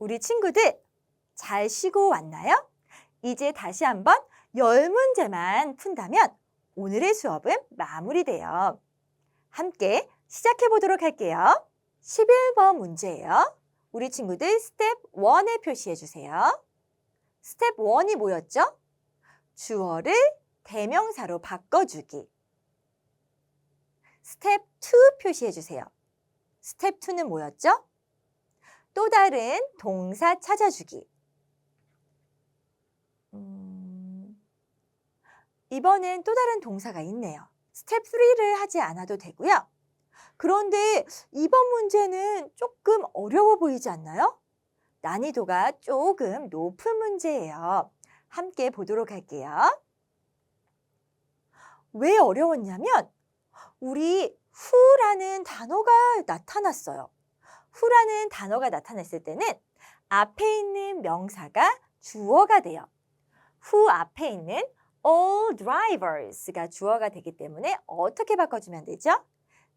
우리 친구들 잘 쉬고 왔나요? 이제 다시 한번 10문제만 푼다면 오늘의 수업은 마무리돼요. 함께 시작해 보도록 할게요. 11번 문제예요. 우리 친구들 스텝 1에 표시해 주세요. 스텝 1이 뭐였죠? 주어를 대명사로 바꿔주기. 스텝 2 표시해 주세요. 스텝 2는 뭐였죠? 또 다른 동사 찾아주기. 이번엔 또 다른 동사가 있네요. 스텝 3를 하지 않아도 되고요. 그런데 이번 문제는 조금 어려워 보이지 않나요? 난이도가 조금 높은 문제예요. 함께 보도록 할게요. 왜 어려웠냐면 우리 who라는 단어가 나타났어요. who라는 단어가 나타났을 때는 앞에 있는 명사가 주어가 돼요. who 앞에 있는 all drivers가 주어가 되기 때문에 어떻게 바꿔주면 되죠?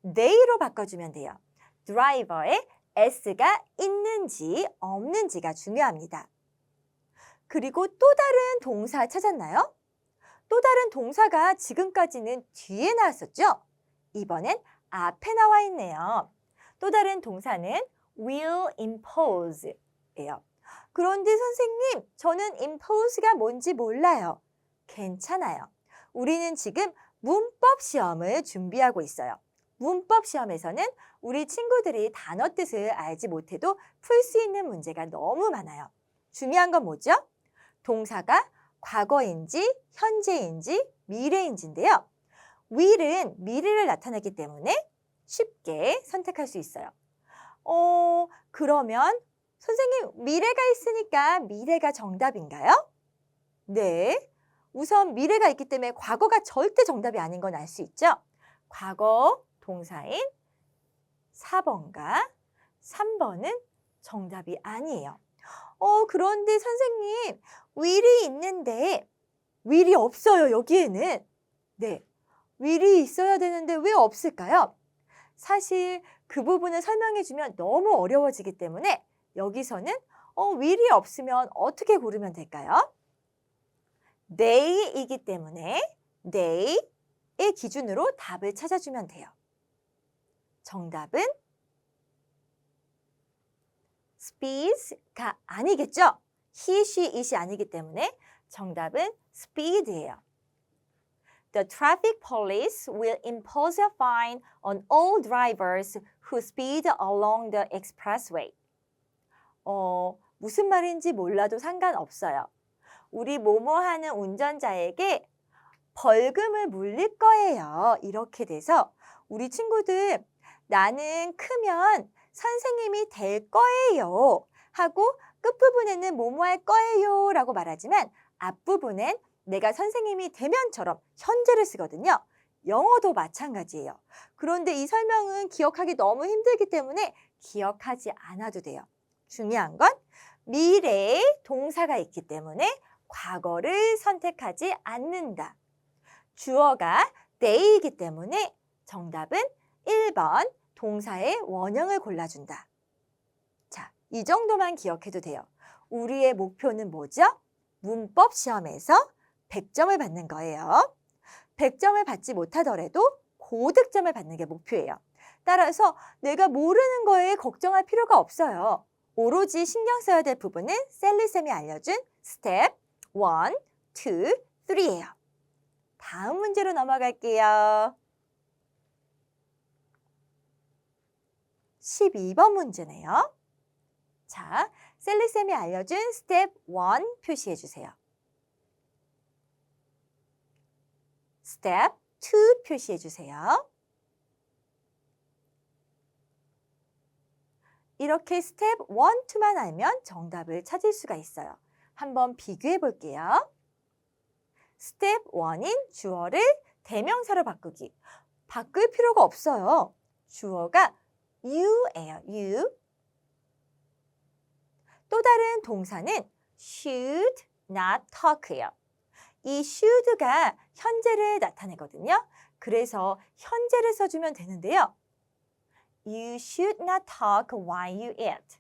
they로 바꿔주면 돼요. driver에 s가 있는지 없는지가 중요합니다. 그리고 또 다른 동사 찾았나요? 또 다른 동사가 지금까지는 뒤에 나왔었죠? 이번엔 앞에 나와 있네요. 또 다른 동사는 will impose예요. 그런데 선생님, 저는 impose가 뭔지 몰라요. 괜찮아요. 우리는 지금 문법 시험을 준비하고 있어요. 문법 시험에서는 우리 친구들이 단어 뜻을 알지 못해도 풀 수 있는 문제가 너무 많아요. 중요한 건 뭐죠? 동사가 과거인지, 현재인지, 미래인지인데요. will은 미래를 나타내기 때문에 쉽게 선택할 수 있어요. 그러면 선생님, 미래가 있으니까 미래가 정답인가요? 네. 우선 미래가 있기 때문에 과거가 절대 정답이 아닌 건 알 수 있죠? 과거 동사인 4번과 3번은 정답이 아니에요. 그런데 선생님, will이 있는데 will이 없어요, 여기에는. 네, will이 있어야 되는데 왜 없을까요? 사실 그 부분을 설명해주면 너무 어려워지기 때문에 여기서는 will이 없으면 어떻게 고르면 될까요? they이기 때문에 they의 기준으로 답을 찾아주면 돼요. 정답은 speeds가 아니겠죠? he, she, it이 아니기 때문에 정답은 speed예요. The traffic police will impose a fine on all drivers who speed along the expressway. 무슨 말인지 몰라도 상관없어요. 우리 뭐뭐 하는 운전자에게 벌금을 물릴 거예요. 이렇게 돼서 우리 친구들 나는 크면 선생님이 될 거예요 하고 끝부분에는 뭐뭐 할 거예요 라고 말하지만 앞부분엔 내가 선생님이 되면처럼 현재를 쓰거든요. 영어도 마찬가지예요. 그런데 이 설명은 기억하기 너무 힘들기 때문에 기억하지 않아도 돼요. 중요한 건 미래에 동사가 있기 때문에 과거를 선택하지 않는다. 주어가 they이기 때문에 정답은 1번 동사의 원형을 골라준다. 자, 이 정도만 기억해도 돼요. 우리의 목표는 뭐죠? 문법 시험에서 100점을 받는 거예요. 100점을 받지 못하더라도 고득점을 받는 게 목표예요. 따라서 내가 모르는 거에 걱정할 필요가 없어요. 오로지 신경 써야 될 부분은 셀리쌤이 알려준 스텝 1, 2, 3예요. 다음 문제로 넘어갈게요. 12번 문제네요. 자, 셀리쌤이 알려준 스텝 1 표시해 주세요. 스텝 2 표시해 주세요. 이렇게 스텝 1, 2만 알면 정답을 찾을 수가 있어요. 한번 비교해 볼게요. 스텝 1인 주어를 대명사로 바꾸기. 바꿀 필요가 없어요. 주어가 you예요. you. 또 다른 동사는 should not talk예요. 이 should가 현재를 나타내거든요. 그래서 현재를 써주면 되는데요. You should not talk while you eat.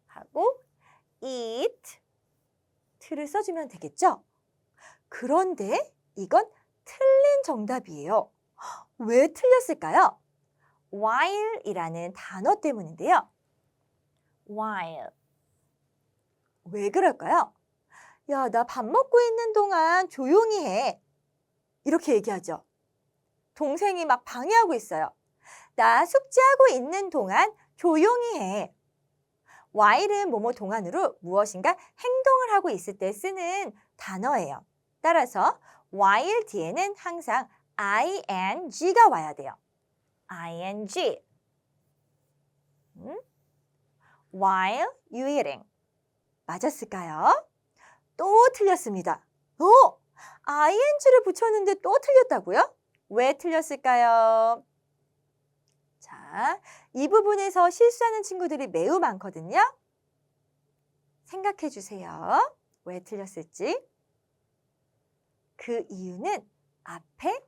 하고 eat 를 써주면 되겠죠? 그런데 이건 틀린 정답이에요. 왜 틀렸을까요? while이라는 단어 때문인데요. while. 왜 그럴까요? 야, 나 밥 먹고 있는 동안 조용히 해. 이렇게 얘기하죠. 동생이 막 방해하고 있어요. 나 숙제하고 있는 동안 조용히 해. while은 뭐뭐 동안으로 무엇인가 행동을 하고 있을 때 쓰는 단어예요. 따라서 while 뒤에는 항상 ing가 와야 돼요. ing. while you eating. 맞았을까요? 또 틀렸습니다. ing를 붙였는데 또 틀렸다고요? 왜 틀렸을까요? 자, 이 부분에서 실수하는 친구들이 매우 많거든요. 생각해 주세요. 왜 틀렸을지. 그 이유는 앞에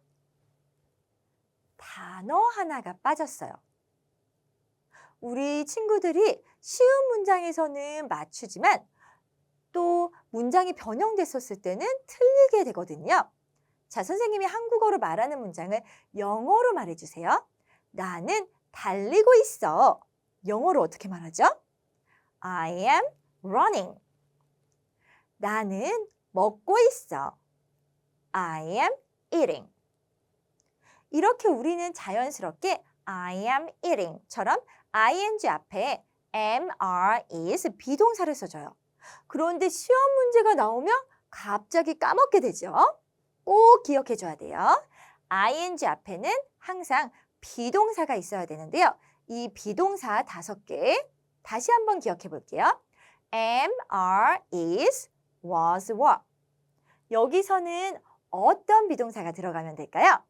단어 하나가 빠졌어요. 우리 친구들이 쉬운 문장에서는 맞추지만 또 문장이 변형됐었을 때는 틀리게 되거든요. 자, 선생님이 한국어로 말하는 문장을 영어로 말해주세요. 나는 달리고 있어. 영어로 어떻게 말하죠? I am running. 나는 먹고 있어. I am eating. 이렇게 우리는 자연스럽게 I am eating처럼 ing 앞에 am, are, is 비동사를 써줘요. 그런데 시험 문제가 나오면 갑자기 까먹게 되죠. 꼭 기억해 줘야 돼요. ing 앞에는 항상 비동사가 있어야 되는데요. 이 비동사 5개 다시 한번 기억해 볼게요. am, are, is, was, were. 여기서는 어떤 비동사가 들어가면 될까요?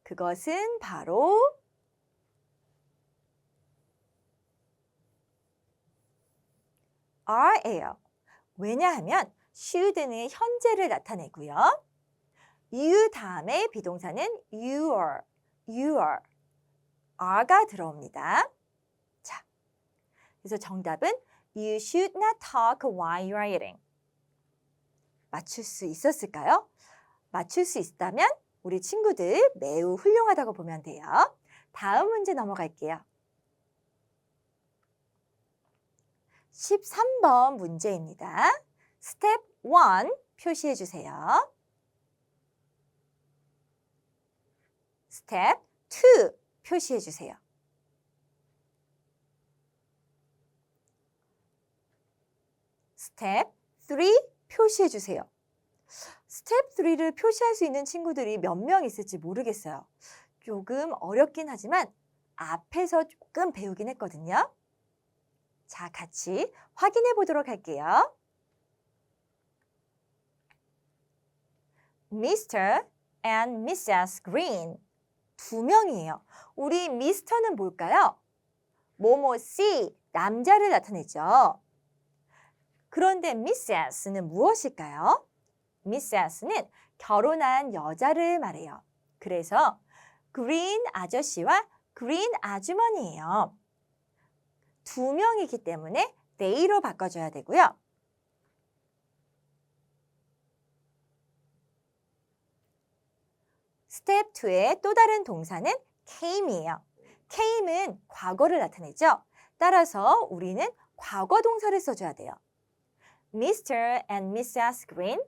그것은 바로 are예요. 왜냐하면 should는 현재를 나타내고요. you 다음에 비동사는 your, are가 들어옵니다. 자, 그래서 정답은 You should not talk while you are eating. 맞출 수 있었을까요? 맞출 수 있다면 우리 친구들 매우 훌륭하다고 보면 돼요. 다음 문제 넘어갈게요. 13번 문제입니다. 스텝 1 표시해 주세요. 스텝 2 표시해 주세요. 스텝 3 표시해 주세요. 스텝 3를 표시할 수 있는 친구들이 몇 명 있을지 모르겠어요. 조금 어렵긴 하지만 앞에서 조금 배우긴 했거든요. 자, 같이 확인해 보도록 할게요. Mr. and Mrs. Green. 2명이에요. 우리 미스터는 뭘까요? 뭐뭐 C, 남자를 나타내죠. 그런데 Mrs.는 무엇일까요? Mrs.는 결혼한 여자를 말해요. 그래서 Green 아저씨와 Green 아주머니예요. 2명이기 때문에 they로 바꿔줘야 되고요. 스텝 2의 또 다른 동사는 came이에요. came은 과거를 나타내죠. 따라서 우리는 과거 동사를 써줘야 돼요. Mr. and Mrs. Green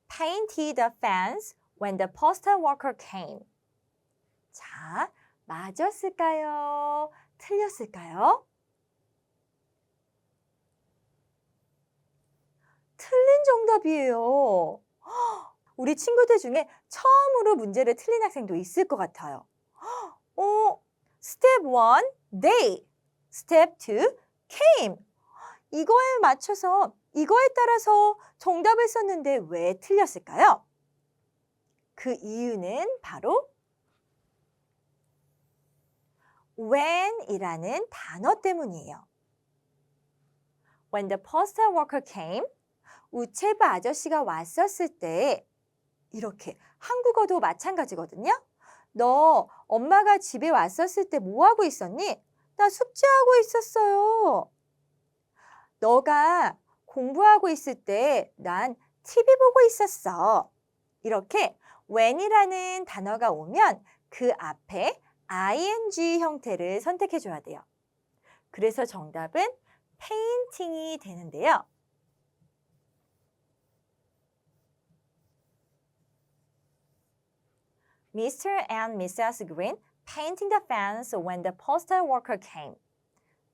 painted the fence when the postal worker came. 자, 맞았을까요? 틀렸을까요? 틀린 정답이에요. 우리 친구들 중에 처음으로 문제를 틀린 학생도 있을 것 같아요. 스텝 1, they. 스텝 2, came. 이거에 맞춰서 이거에 따라서 정답을 썼는데 왜 틀렸을까요? 그 이유는 바로 when이라는 단어 때문이에요. When the postal worker came, 우체부 아저씨가 왔었을 때 이렇게 한국어도 마찬가지거든요. 너 엄마가 집에 왔었을 때 뭐 하고 있었니? 나 숙제하고 있었어요. 너가 공부하고 있을 때 난 TV 보고 있었어. 이렇게 when이라는 단어가 오면 그 앞에 ing 형태를 선택해 줘야 돼요. 그래서 정답은 painting이 되는데요. Mr. and Mrs. Green painting the fence when the postal worker came.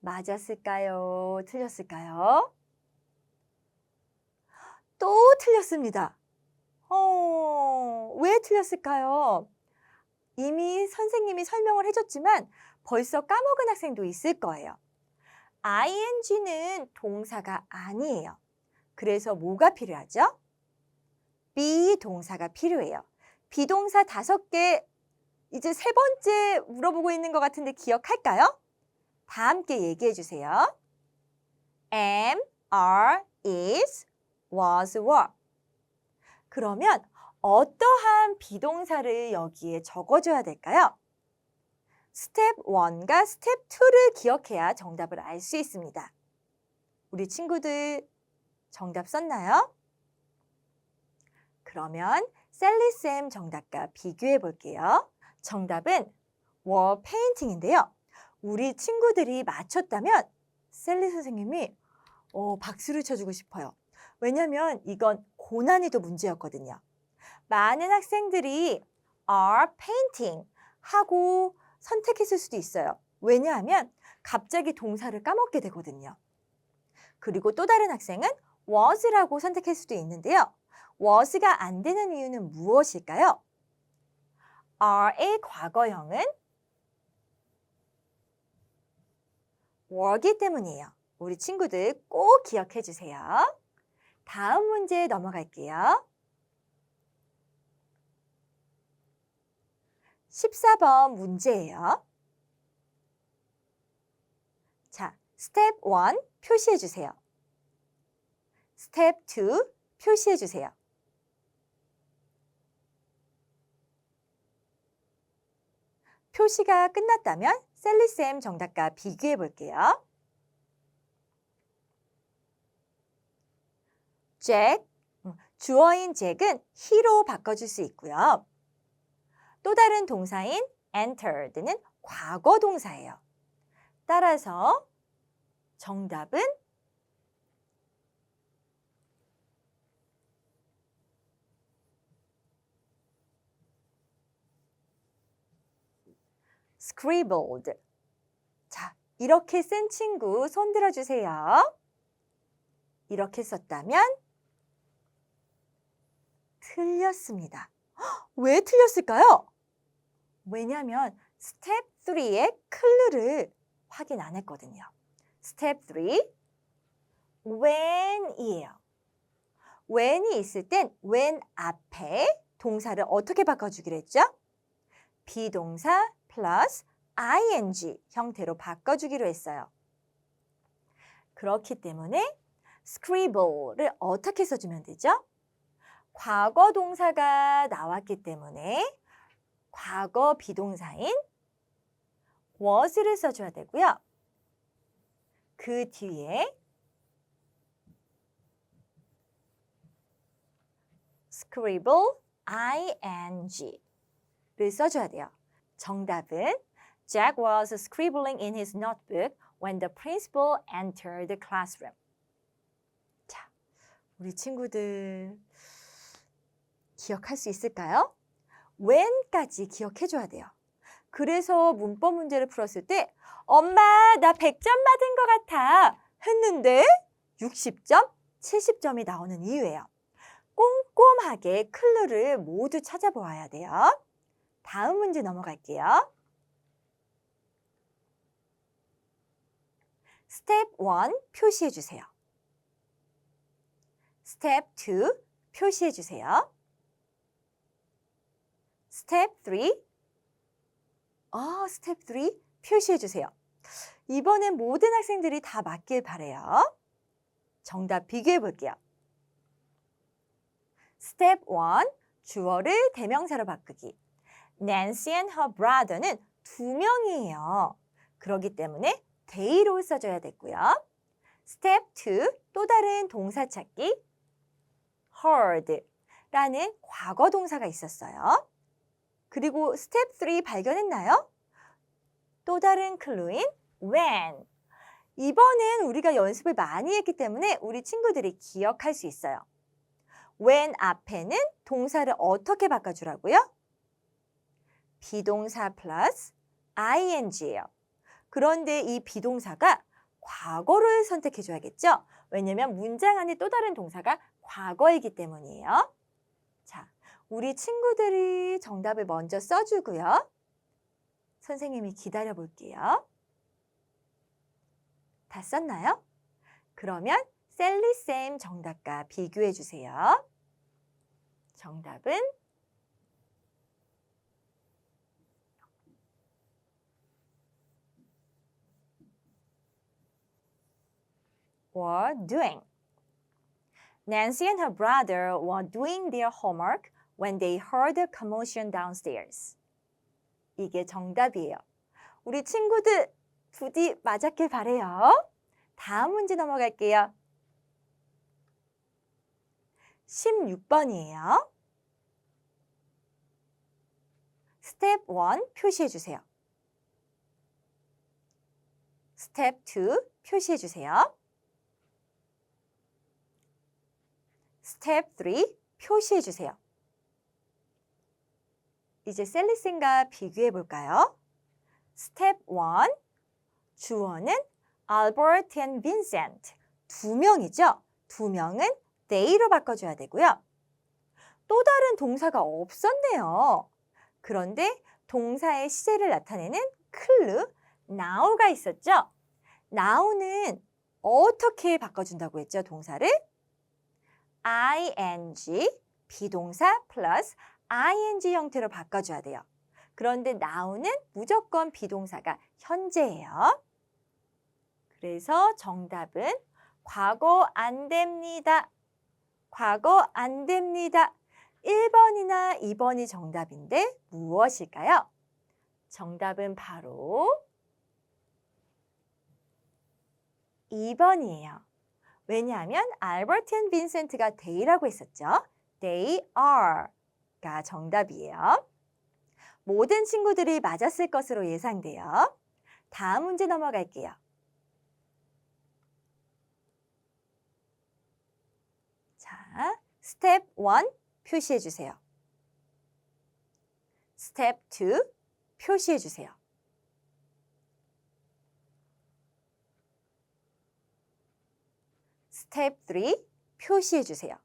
맞았을까요? 틀렸을까요? 또 틀렸습니다. 왜 틀렸을까요? 이미 선생님이 설명을 해줬지만 벌써 까먹은 학생도 있을 거예요. ing는 동사가 아니에요. 그래서 뭐가 필요하죠? be 동사가 필요해요. 비동사 5개, 이제 3번째 물어보고 있는 것 같은데 기억할까요? 다 함께 얘기해 주세요. am, are, is, was, were. 그러면 어떠한 비동사를 여기에 적어줘야 될까요? 스텝 1과 스텝 2를 기억해야 정답을 알 수 있습니다. 우리 친구들 정답 썼나요? 그러면 셀리쌤 정답과 비교해 볼게요. 정답은 were painting인데요. 우리 친구들이 맞췄다면 셀리 선생님이 박수를 쳐주고 싶어요. 왜냐하면 이건 고난이도 문제였거든요. 많은 학생들이 are painting 하고 선택했을 수도 있어요. 왜냐하면 갑자기 동사를 까먹게 되거든요. 그리고 또 다른 학생은 was라고 선택할 수도 있는데요. was가 안 되는 이유는 무엇일까요? are의 과거형은 were기 때문이에요. 우리 친구들 꼭 기억해 주세요. 다음 문제 넘어갈게요. 14번 문제예요. 자, 스텝 1 표시해 주세요. 스텝 2 표시해 주세요. 표시가 끝났다면 셀리쌤 정답과 비교해 볼게요. 잭, 주어인 잭은 he로 바꿔줄 수 있고요. 또 다른 동사인 entered는 과거 동사예요. 따라서 정답은 scribbled. 자, 이렇게 쓴 친구 손 들어주세요. 이렇게 썼다면 틀렸습니다. 왜 틀렸을까요? 왜냐하면 스텝 3의 클루를 확인 안 했거든요. 스텝 3, when이에요. when이 있을 땐 when 앞에 동사를 어떻게 바꿔주기로 했죠? 비동사 플러스 ing 형태로 바꿔주기로 했어요. 그렇기 때문에 scribble를 어떻게 써주면 되죠? 과거 동사가 나왔기 때문에 과거 비동사인 was를 써줘야 되고요. 그 뒤에 scribble ing를 써줘야 돼요. 정답은 Jack was scribbling in his notebook when the principal entered the classroom. 자, 우리 친구들 기억할 수 있을까요? when까지 기억해줘야 돼요. 그래서 문법 문제를 풀었을 때 엄마 나 100점 받은 것 같아 했는데 60점, 70점이 나오는 이유예요. 꼼꼼하게 클루를 모두 찾아보아야 돼요. 다음 문제 넘어갈게요. 스텝 1 표시해 주세요. 스텝 2 표시해 주세요. 스텝 3 스텝 3 표시해 주세요. 이번엔 모든 학생들이 다 맞길 바래요. 정답 비교해 볼게요. 스텝 1 주어를 대명사로 바꾸기. Nancy and her brother는 2명이에요. 그렇기 때문에 they로 써줘야 되고요. Step 2, 또 다른 동사 찾기. heard라는 과거 동사가 있었어요. 그리고 Step 3 발견했나요? 또 다른 클루인 when. 이번엔 우리가 연습을 많이 했기 때문에 우리 친구들이 기억할 수 있어요. when 앞에는 동사를 어떻게 바꿔주라고요? 비동사 플러스 ing예요. 그런데 이 비동사가 과거를 선택해줘야겠죠? 왜냐면 문장 안에 또 다른 동사가 과거이기 때문이에요. 자, 우리 친구들이 정답을 먼저 써주고요. 선생님이 기다려 볼게요. 다 썼나요? 그러면 셀리쌤 정답과 비교해 주세요. 정답은 were doing. Nancy and her brother were doing their homework when they heard a commotion downstairs. 이게 정답이에요. 우리 친구들 부디 맞았길 바래요. 다음 문제 넘어갈게요. 16번이에요. 스텝 1 표시해 주세요. 스텝 2 표시해 주세요. 스텝 3 표시해 주세요. 이제 셀리쌤과 비교해 볼까요? 스텝 1 주어는 알버트 앤 빈센트 2명이죠. 2명은 they로 바꿔줘야 되고요. 또 다른 동사가 없었네요. 그런데 동사의 시제를 나타내는 클루 now가 있었죠. now는 어떻게 바꿔준다고 했죠? 동사를 ing, 비동사 플러스 ing 형태로 바꿔줘야 돼요. 그런데 now는 무조건 비동사가 현재예요. 그래서 정답은 과거 안 됩니다. 과거 안 됩니다. 1번이나 2번이 정답인데 무엇일까요? 정답은 바로 2번이에요. 왜냐하면 알버트 앤 빈센트가 they라고 했었죠. They are가 정답이에요. 모든 친구들이 맞았을 것으로 예상돼요. 다음 문제 넘어갈게요. 자, 스텝 1 표시해 주세요. 스텝 2 표시해 주세요. 스텝 3 표시해 주세요.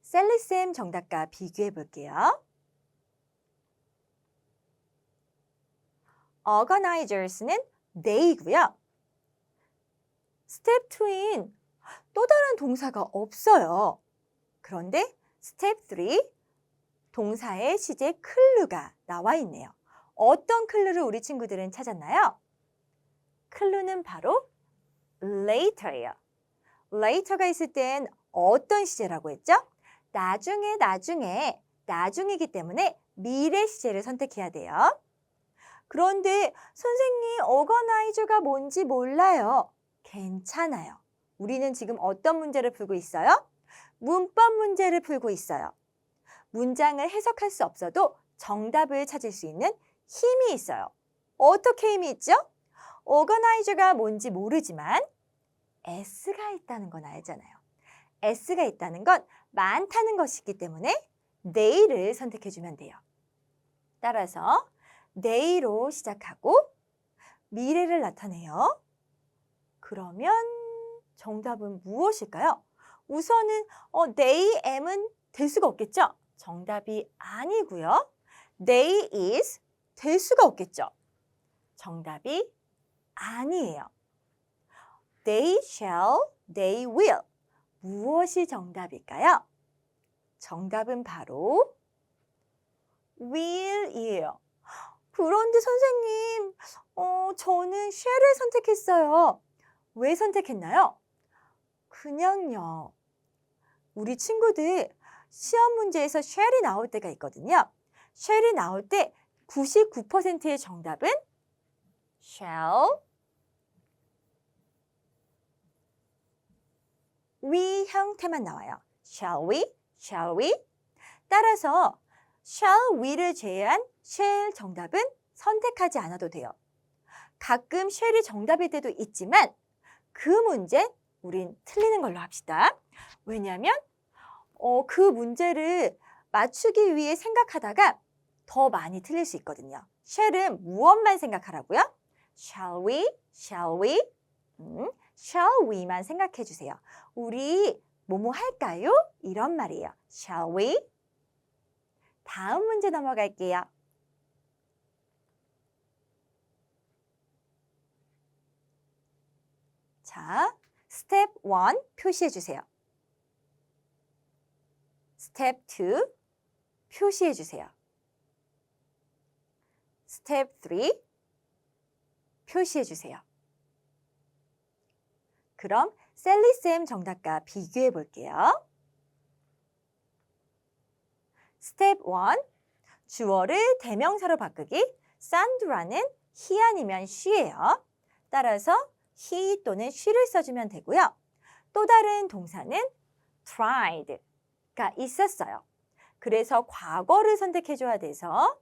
셀리쌤 정답과 비교해 볼게요. organizers는 they고요. 스텝 2인 또 다른 동사가 없어요. 그런데 스텝 3 동사의 시제 클루가 나와 있네요. 어떤 클루를 우리 친구들은 찾았나요? 클루는 바로 later예요. later가 있을 땐 어떤 시제라고 했죠? 나중이기 때문에 미래 시제를 선택해야 돼요. 그런데 선생님, organizer가 뭔지 몰라요. 괜찮아요. 우리는 지금 어떤 문제를 풀고 있어요? 문법 문제를 풀고 있어요. 문장을 해석할 수 없어도 정답을 찾을 수 있는 힘이 있어요. 어떻게 힘이 있죠? organizer가 뭔지 모르지만 S가 있다는 건 알잖아요. S가 있다는 건 많다는 것이기 때문에 they를 선택해주면 돼요. 따라서 they로 시작하고 미래를 나타내요. 그러면 정답은 무엇일까요? 우선은 they am은 될 수가 없겠죠? 정답이 아니고요. they is 될 수가 없겠죠? 정답이 아니에요. they shall, they will 무엇이 정답일까요? 정답은 바로 will이에요. 그런데 선생님, 저는 shall을 선택했어요. 왜 선택했나요? 그냥요. 우리 친구들 시험 문제에서 shall이 나올 때가 있거든요. shall이 나올 때 99%의 정답은 shall we 형태만 나와요. shall we? shall we? 따라서 shall we를 제외한 shall 정답은 선택하지 않아도 돼요. 가끔 shall이 정답일 때도 있지만 그 문제 우린 틀리는 걸로 합시다. 왜냐하면 그 문제를 맞추기 위해 생각하다가 더 많이 틀릴 수 있거든요. shall은 무엇만 생각하라고요? shall we? shall we? shall we만 생각해 주세요. 우리 뭐뭐 할까요? 이런 말이에요. shall we? 다음 문제 넘어갈게요. 자, 스텝 1 표시해 주세요. 스텝 2 표시해 주세요. 스텝 3 표시해 주세요. 그럼 셀리쌤 정답과 비교해 볼게요. 스텝 1 주어를 대명사로 바꾸기. 산드라는 he 아니면 she예요. 따라서 he 또는 she를 써주면 되고요. 또 다른 동사는 tried가 있었어요. 그래서 과거를 선택해줘야 돼서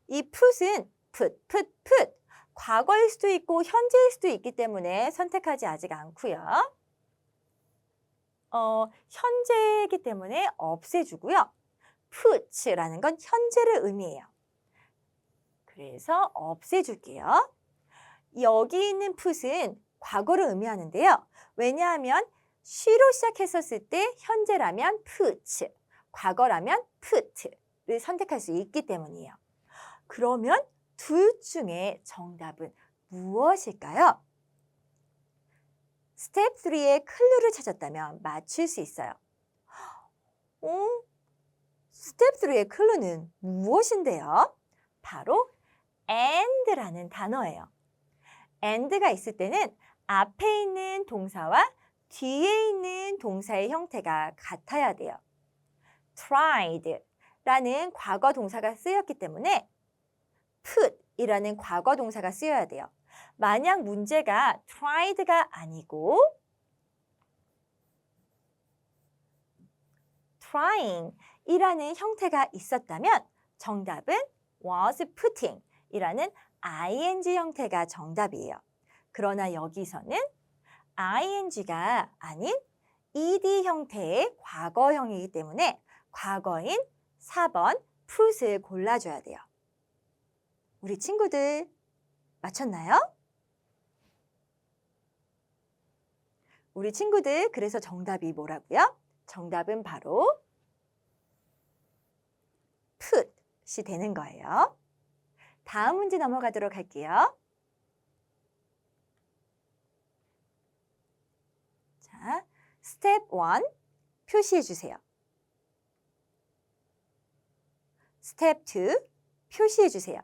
이 put은 put 과거일 수도 있고 현재일 수도 있기 때문에 선택하지 아직 않고요. 현재이기 때문에 없애주고요. put라는 건 현재를 의미해요. 그래서 없애줄게요. 여기 있는 put은 과거를 의미하는데요. 왜냐하면 she로 시작했었을 때 현재라면 put, 과거라면 put를 선택할 수 있기 때문이에요. 그러면 둘 중에 정답은 무엇일까요? 스텝 3의 클루를 찾았다면 맞출 수 있어요. 스텝 3의 클루는 무엇인데요? 바로 and라는 단어예요. and가 있을 때는 앞에 있는 동사와 뒤에 있는 동사의 형태가 같아야 돼요. tried라는 과거 동사가 쓰였기 때문에 put이라는 과거 동사가 쓰여야 돼요. 만약 문제가 tried가 아니고 trying이라는 형태가 있었다면 정답은 was putting이라는 ing 형태가 정답이에요. 그러나 여기서는 ing가 아닌 ed 형태의 과거형이기 때문에 과거인 4번 put을 골라줘야 돼요. 우리 친구들 맞췄나요? 우리 친구들 그래서 정답이 뭐라고요? 정답은 바로 put이 되는 거예요. 다음 문제 넘어가도록 할게요. 자, 스텝 1 표시해 주세요. 스텝 2 표시해 주세요.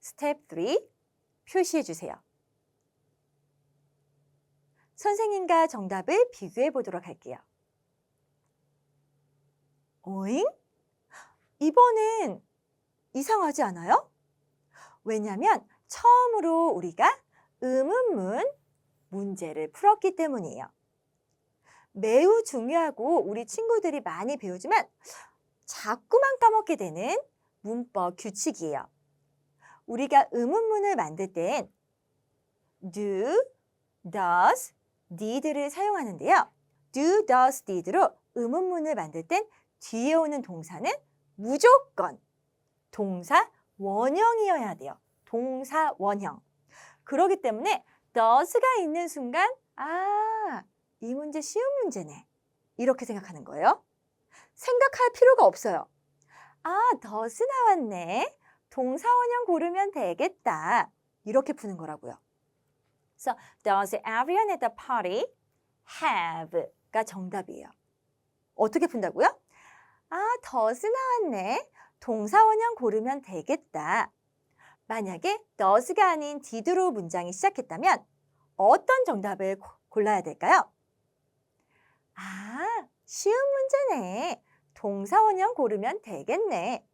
스텝 3 표시해 주세요. 선생님과 정답을 비교해 보도록 할게요. 오잉? 이번엔 이상하지 않아요? 왜냐하면 처음으로 우리가 의문문 문제를 풀었기 때문이에요. 매우 중요하고 우리 친구들이 많이 배우지만 자꾸만 까먹게 되는 문법 규칙이에요. 우리가 의문문을 만들 땐 do, does, did를 사용하는데요. do, does, did로 의문문을 만들 땐 뒤에 오는 동사는 무조건 동사 원형이어야 돼요. 동사 원형. 그렇기 때문에 does가 있는 순간 이 문제 쉬운 문제네. 이렇게 생각하는 거예요. 생각할 필요가 없어요. does 나왔네. 동사 원형 고르면 되겠다. 이렇게 푸는 거라고요. So, does everyone at the party have가 정답이에요. 어떻게 푼다고요? does 나왔네. 동사 원형 고르면 되겠다. 만약에 does가 아닌 did로 문장이 시작했다면 어떤 정답을 골라야 될까요? 아, 쉬운 문제네. 동사 원형 고르면 되겠네.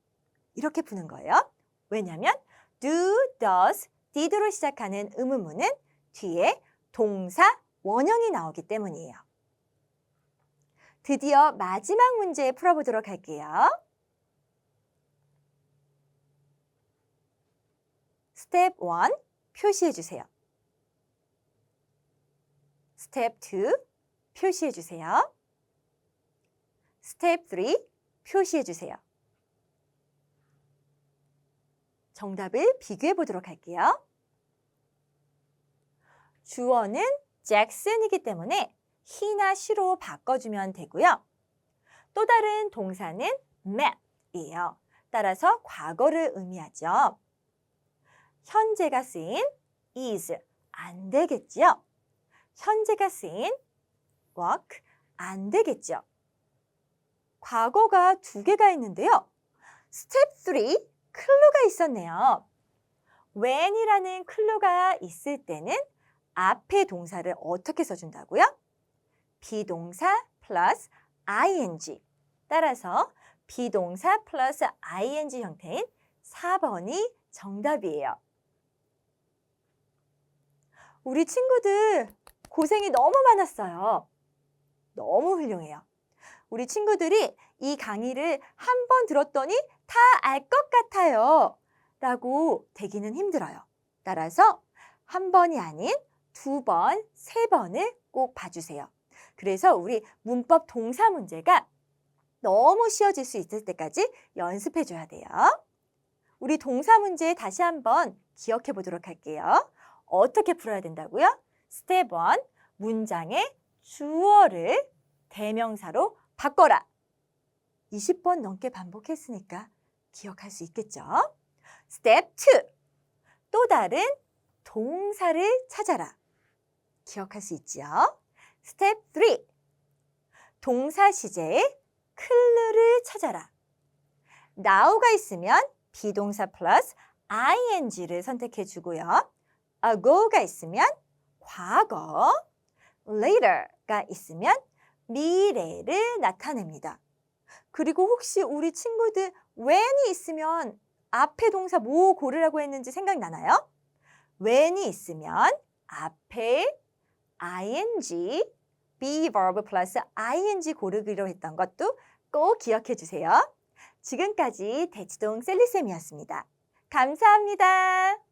이렇게 푸는 거예요. 왜냐하면 do, does, did로 시작하는 의문문은 뒤에 동사 원형이 나오기 때문이에요. 드디어 마지막 문제 풀어보도록 할게요. 스텝 1 표시해 주세요. 스텝 2 표시해 주세요. 스텝 3 표시해 주세요. 정답을 비교해 보도록 할게요. 주어는 잭슨이기 때문에 he나 she로 바꿔주면 되고요. 또 다른 동사는 met이에요. 따라서 과거를 의미하죠. 현재가 쓰인 is 안 되겠지요. 현재가 쓰인 work 안 되겠죠. 과거가 두 개가 있는데요. 스텝 3 클루가 있었네요. when이라는 클루가 있을 때는 앞에 동사를 어떻게 써준다고요? 비동사 플러스 ing. 따라서 비동사 플러스 ing 형태인 4번이 정답이에요. 우리 친구들 고생이 너무 많았어요. 너무 훌륭해요. 우리 친구들이 이 강의를 한 번 들었더니 다 알 것 같아요 라고 되기는 힘들어요. 따라서 한 번이 아닌 2번, 3번을 꼭 봐주세요. 그래서 우리 문법 동사 문제가 너무 쉬워질 수 있을 때까지 연습해 줘야 돼요. 우리 동사 문제 다시 한번 기억해 보도록 할게요. 어떻게 풀어야 된다고요? 스텝 1, 문장의 주어를 대명사로 바꿔라. 20번 넘게 반복했으니까 기억할 수 있겠죠? 스텝 2, 또 다른 동사를 찾아라. 기억할 수 있지요? 스텝 3, 동사 시제의 클루를 찾아라. now가 있으면 비동사 플러스 ing를 선택해 주고요. ago가 있으면 과거, later가 있으면 미래를 나타냅니다. 그리고 혹시 우리 친구들 when이 있으면 앞에 동사 뭐 고르라고 했는지 생각나나요? when이 있으면 앞에 ing, be verb 플러스 ing 고르기로 했던 것도 꼭 기억해 주세요. 지금까지 대치동 셀리쌤이었습니다. 감사합니다.